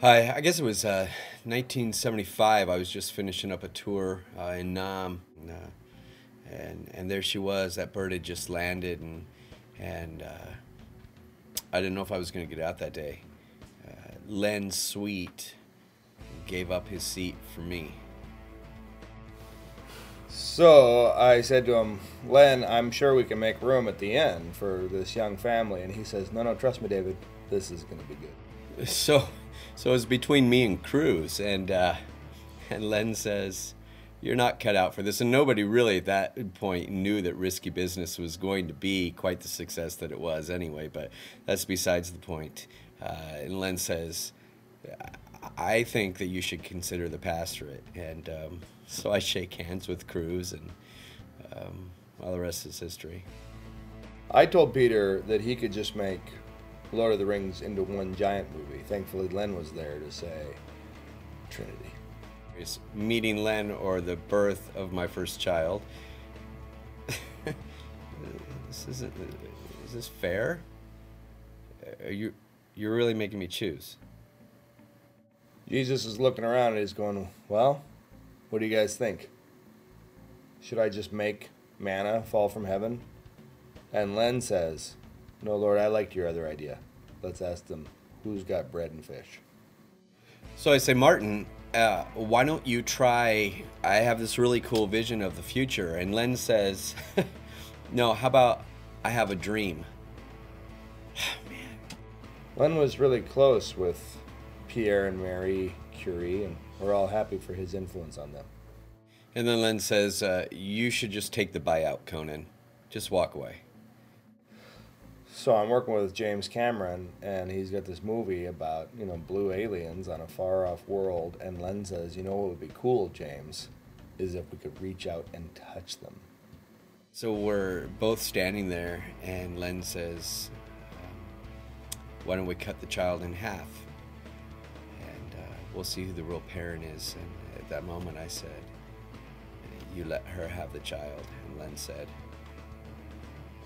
Hi, I guess it was 1975. I was just finishing up a tour in Nam, and there she was. That bird had just landed, and I didn't know if I was going to get out that day. Len Sweet gave up his seat for me. So I said to him, Len, I'm sure we can make room at the end for this young family. And he says, no, trust me, David, this is going to be good. So it's between me and Cruz, and Len says, "You're not cut out for this." And nobody really at that point knew that Risky Business was going to be quite the success that it was anyway. But that's besides the point. And Len says, "I think that you should consider the pastorate." And so I shake hands with Cruz, and well, the rest is history. I told Peter that he could just make Lord of the Rings into one giant movie. Thankfully, Len was there to say Trinity. It's meeting Len or the birth of my first child. Is this fair? You're really making me choose. Jesus is looking around and he's going, well, what do you guys think? Should I just make manna fall from heaven? And Len says, no, Lord, I liked your other idea. Let's ask them, who's got bread and fish? So I say, Martin, why don't you try, I have this really cool vision of the future. And Len says, no, how about I have a dream? Man. Len was really close with Pierre and Marie Curie, and we're all happy for his influence on them. And then Len says, you should just take the buyout, Conan. Just walk away. So I'm working with James Cameron, and he's got this movie about, blue aliens on a far-off world, and Len says, what would be cool, James, is if we could reach out and touch them. So we're both standing there, and Len says, why don't we cut the child in half? And we'll see who the real parent is. And at that moment I said, you let her have the child. And Len said,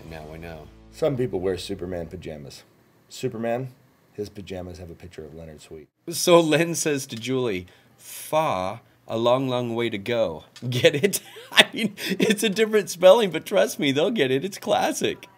and now we know. Some people wear Superman pajamas. Superman, his pajamas have a picture of Leonard Sweet. So Len says to Julie, "Fa, a long, long way to go." Get it? I mean, it's a different spelling, but trust me, they'll get it. It's classic.